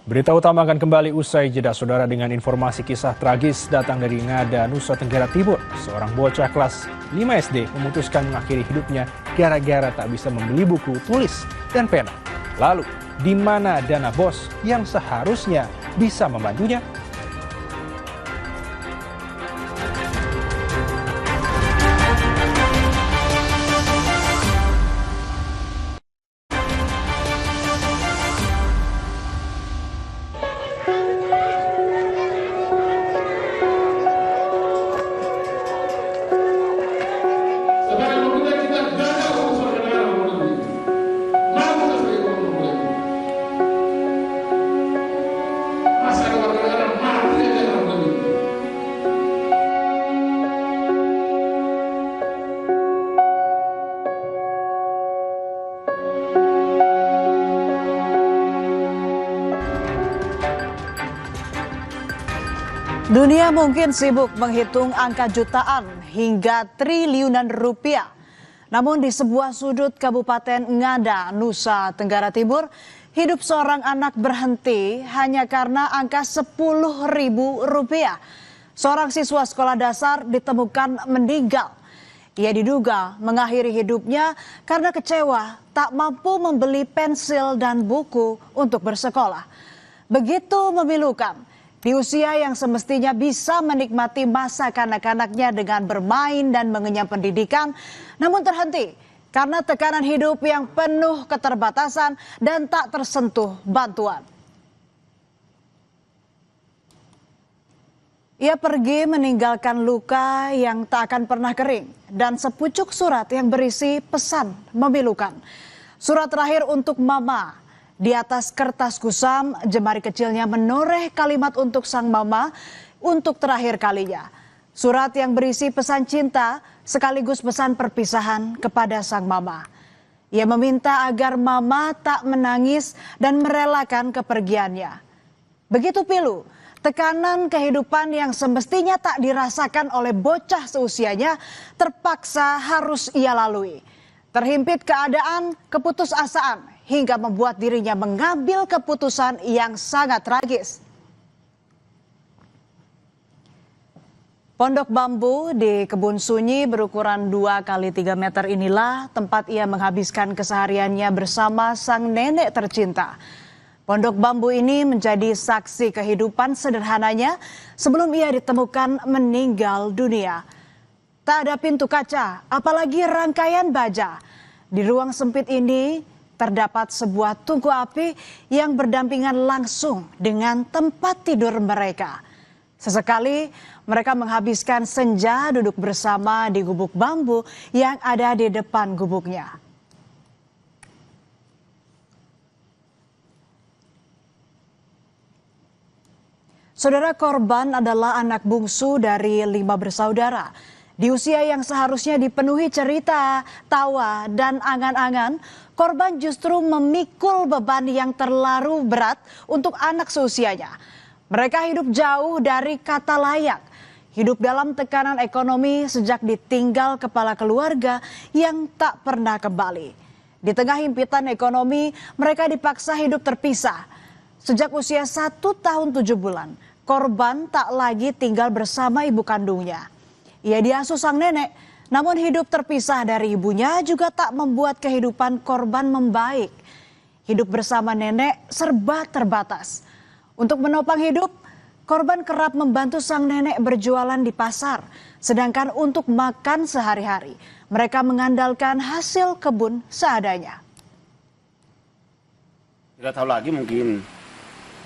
Berita utama akan kembali usai jeda saudara dengan informasi kisah tragis datang dari Ngada, Nusa Tenggara Timur. Seorang bocah kelas 5 SD memutuskan mengakhiri hidupnya gara-gara tak bisa membeli buku tulis dan pena. Lalu, di mana dana BOS yang seharusnya bisa membantunya? Dunia mungkin sibuk menghitung angka jutaan hingga triliunan rupiah. Namun di sebuah sudut Kabupaten Ngada, Nusa Tenggara Timur, hidup seorang anak berhenti hanya karena angka Rp10.000. Seorang siswa sekolah dasar ditemukan meninggal. Ia diduga mengakhiri hidupnya karena kecewa tak mampu membeli pensil dan buku untuk bersekolah. Begitu memilukan. Di usia yang semestinya bisa menikmati masa kanak-kanaknya dengan bermain dan mengenyam pendidikan, namun terhenti karena tekanan hidup yang penuh keterbatasan dan tak tersentuh bantuan. Ia pergi meninggalkan luka yang tak akan pernah kering dan sepucuk surat yang berisi pesan memilukan. Surat terakhir untuk Mama. Di atas kertas kusam, jemari kecilnya menoreh kalimat untuk sang mama untuk terakhir kalinya. Surat yang berisi pesan cinta sekaligus pesan perpisahan kepada sang mama. Ia meminta agar mama tak menangis dan merelakan kepergiannya. Begitu pilu, tekanan kehidupan yang semestinya tak dirasakan oleh bocah seusianya terpaksa harus ia lalui. Terhimpit keadaan keputusasaan hingga membuat dirinya mengambil keputusan yang sangat tragis. Pondok bambu di Kebun Sunyi berukuran 2 kali 3 meter inilah tempat ia menghabiskan kesehariannya bersama sang nenek tercinta. Pondok bambu ini menjadi saksi kehidupan sederhananya sebelum ia ditemukan meninggal dunia. Tak ada pintu kaca, apalagi rangkaian baja. Di ruang sempit ini terdapat sebuah tungku api yang berdampingan langsung dengan tempat tidur mereka. Sesekali mereka menghabiskan senja duduk bersama di gubuk bambu yang ada di depan gubuknya. Saudara korban adalah anak bungsu dari 5 bersaudara. Di usia yang seharusnya dipenuhi cerita, tawa, dan angan-angan, korban justru memikul beban yang terlalu berat untuk anak seusianya. Mereka hidup jauh dari kata layak, hidup dalam tekanan ekonomi sejak ditinggal kepala keluarga yang tak pernah kembali. Di tengah himpitan ekonomi, mereka dipaksa hidup terpisah. Sejak usia 1 tahun 7 bulan, korban tak lagi tinggal bersama ibu kandungnya. Ia diasuh sang nenek, namun hidup terpisah dari ibunya juga tak membuat kehidupan korban membaik. Hidup bersama nenek serba terbatas. Untuk menopang hidup, korban kerap membantu sang nenek berjualan di pasar. Sedangkan untuk makan sehari-hari, mereka mengandalkan hasil kebun seadanya. Tidak tahu lagi, mungkin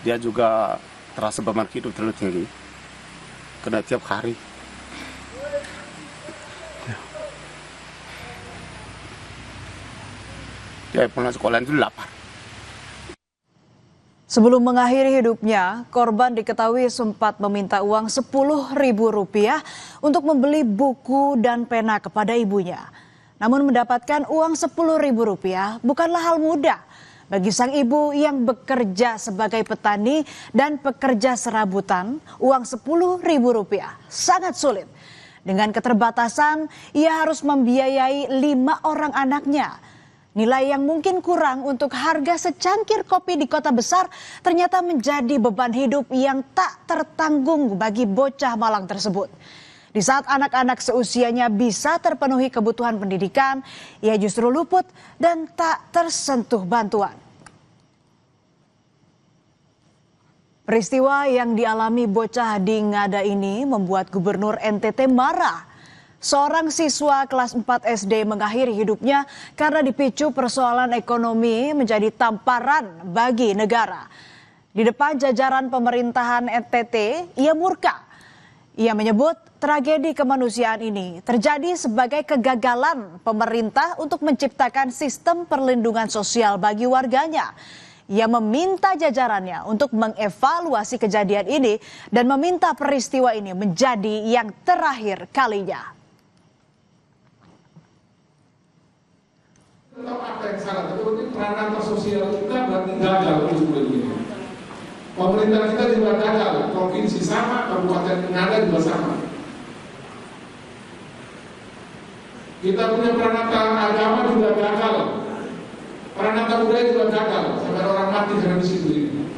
dia juga terasa beban hidup terlalu tinggi. Karena tiap hari. Dia pulang sekolah itu lapar. Sebelum mengakhiri hidupnya, korban diketahui sempat meminta uang Rp10.000 untuk membeli buku dan pena kepada ibunya. Namun mendapatkan uang Rp10.000 bukanlah hal mudah bagi sang ibu yang bekerja sebagai petani dan pekerja serabutan. Uang Rp10.000 sangat sulit. Dengan keterbatasan, ia harus membiayai 5 orang anaknya. Nilai yang mungkin kurang untuk harga secangkir kopi di kota besar ternyata menjadi beban hidup yang tak tertanggung bagi bocah malang tersebut. Di saat anak-anak seusianya bisa terpenuhi kebutuhan pendidikan, ia justru luput dan tak tersentuh bantuan. Peristiwa yang dialami bocah di Ngada ini membuat Gubernur NTT marah. Seorang siswa kelas 4 SD mengakhiri hidupnya karena dipicu persoalan ekonomi menjadi tamparan bagi negara. Di depan jajaran pemerintahan NTT, ia murka. Ia menyebut tragedi kemanusiaan ini terjadi sebagai kegagalan pemerintah untuk menciptakan sistem perlindungan sosial bagi warganya. Ia meminta jajarannya untuk mengevaluasi kejadian ini dan meminta peristiwa ini menjadi yang terakhir kalinya. Apa yang salah, tapi peranan sosial kita berarti gagal untuk ini. Pemerintah kita juga gagal, provinsi sama, kabupaten Ngada juga sama. Kita punya peranata agama juga gagal, peranata budaya juga gagal, sampai orang mati karena di situ ini.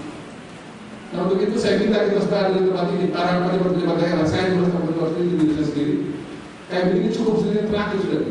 Nah untuk itu saya minta kita sudah ada di tempat ini, para pejabat daerah, saya juga sama waktu itu diri saya sendiri. Kayak begini cukup sendiri terakhir sudah.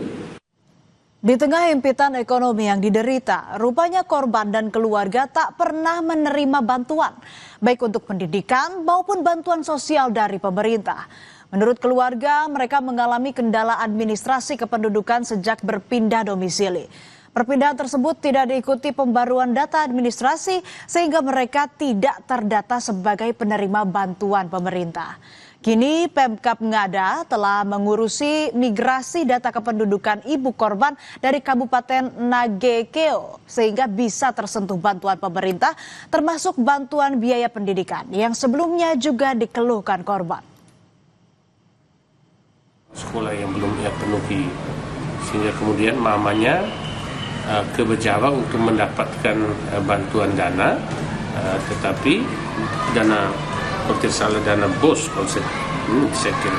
Di tengah himpitan ekonomi yang diderita, rupanya korban dan keluarga tak pernah menerima bantuan, baik untuk pendidikan maupun bantuan sosial dari pemerintah. Menurut keluarga, mereka mengalami kendala administrasi kependudukan sejak berpindah domisili. Perpindahan tersebut tidak diikuti pembaruan data administrasi sehingga mereka tidak terdata sebagai penerima bantuan pemerintah. Kini Pemkab Ngada telah mengurusi migrasi data kependudukan ibu korban dari Kabupaten Nagekeo sehingga bisa tersentuh bantuan pemerintah termasuk bantuan biaya pendidikan yang sebelumnya juga dikeluhkan korban. Sekolah yang belum ia penuhi sehingga kemudian mamanya ke Bejawa untuk mendapatkan bantuan dana, tetapi dana salah dana bos konsep saya kira.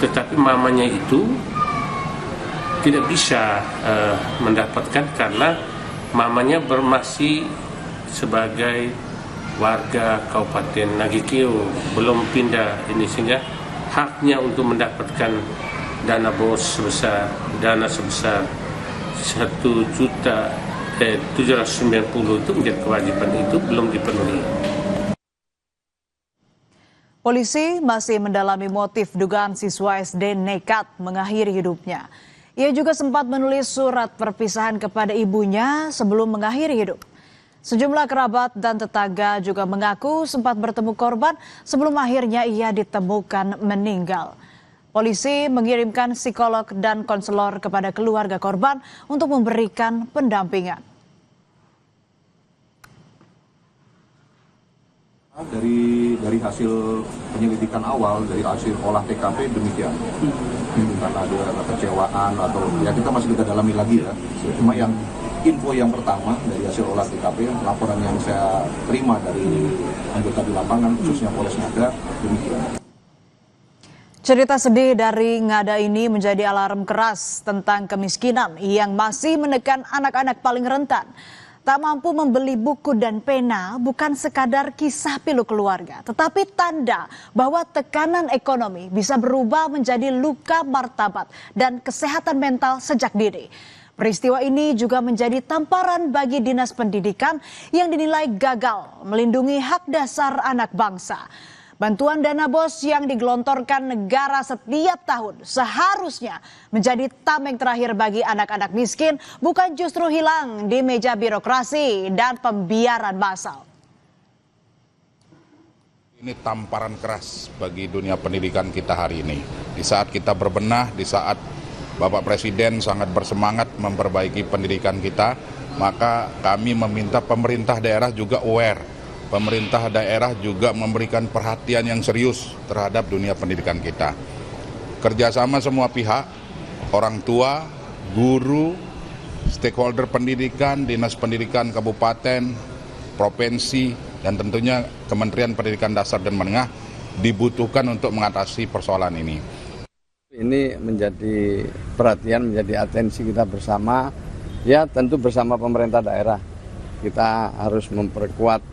Tetapi mamanya itu tidak bisa mendapatkan karena mamanya masih sebagai warga Kabupaten Nagekeo, belum pindah ini sehingga haknya untuk mendapatkan dana bos sebesar 1.790.000 itu menjadi kewajiban itu belum dipenuhi. Polisi masih mendalami motif dugaan siswa SD nekat mengakhiri hidupnya. Ia juga sempat menulis surat perpisahan kepada ibunya sebelum mengakhiri hidup. Sejumlah kerabat dan tetangga juga mengaku sempat bertemu korban sebelum akhirnya ia ditemukan meninggal. Polisi mengirimkan psikolog dan konselor kepada keluarga korban untuk memberikan pendampingan. Dari hasil penyelidikan awal, dari hasil olah TKP demikian. Bukan ada kekecewaan atau ya kita masih kita dalami lagi ya. Cuma yang info yang pertama dari hasil olah TKP, laporan yang saya terima dari anggota di lapangan khususnya Polres Ngada demikian. Cerita sedih dari Ngada ini menjadi alarm keras tentang kemiskinan yang masih menekan anak-anak paling rentan. Tak mampu membeli buku dan pena bukan sekadar kisah pilu keluarga, tetapi tanda bahwa tekanan ekonomi bisa berubah menjadi luka martabat dan kesehatan mental sejak dini. Peristiwa ini juga menjadi tamparan bagi Dinas Pendidikan yang dinilai gagal melindungi hak dasar anak bangsa. Bantuan dana bos yang digelontorkan negara setiap tahun seharusnya menjadi tameng terakhir bagi anak-anak miskin, bukan justru hilang di meja birokrasi dan pembiaran massal. Ini tamparan keras bagi dunia pendidikan kita hari ini. Di saat kita berbenah, di saat Bapak Presiden sangat bersemangat memperbaiki pendidikan kita, maka kami meminta pemerintah daerah juga aware. Pemerintah daerah juga memberikan perhatian yang serius terhadap dunia pendidikan kita. Kerjasama semua pihak, orang tua, guru, stakeholder pendidikan, Dinas Pendidikan Kabupaten, Provinsi, dan tentunya Kementerian Pendidikan Dasar dan Menengah dibutuhkan untuk mengatasi persoalan ini. Ini menjadi perhatian, menjadi atensi kita bersama Ya tentu bersama pemerintah daerah kita harus memperkuat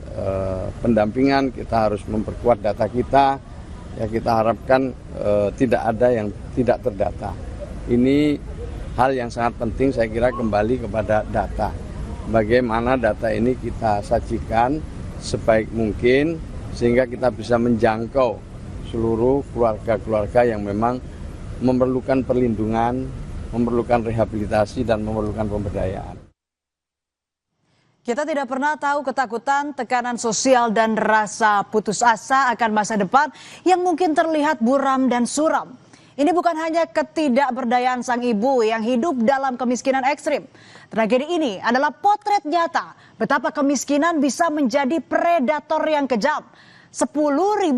pendampingan, kita harus memperkuat data kita. Ya kita harapkan tidak ada yang tidak terdata. Ini hal yang sangat penting, saya kira kembali kepada data. Bagaimana data ini kita sajikan sebaik mungkin sehingga kita bisa menjangkau seluruh keluarga-keluarga yang memang memerlukan perlindungan, memerlukan rehabilitasi dan memerlukan pemberdayaan. Kita tidak pernah tahu ketakutan, tekanan sosial dan rasa putus asa akan masa depan yang mungkin terlihat buram dan suram. Ini bukan hanya ketidakberdayaan sang ibu yang hidup dalam kemiskinan ekstrim. Tragedi ini adalah potret nyata betapa kemiskinan bisa menjadi predator yang kejam. Rp10.000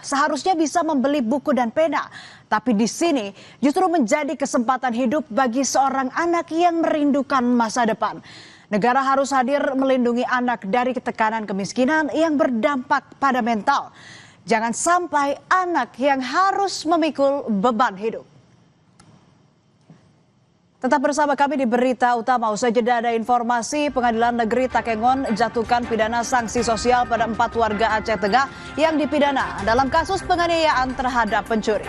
seharusnya bisa membeli buku dan pena. Tapi di sini justru menjadi kesempatan hidup bagi seorang anak yang merindukan masa depan. Negara harus hadir melindungi anak dari tekanan kemiskinan yang berdampak pada mental. Jangan sampai anak yang harus memikul beban hidup. Tetap bersama kami di Berita Utama. Usai jeda ada informasi Pengadilan Negeri Takengon jatuhkan pidana sanksi sosial pada 4 warga Aceh Tengah yang dipidana dalam kasus penganiayaan terhadap pencuri.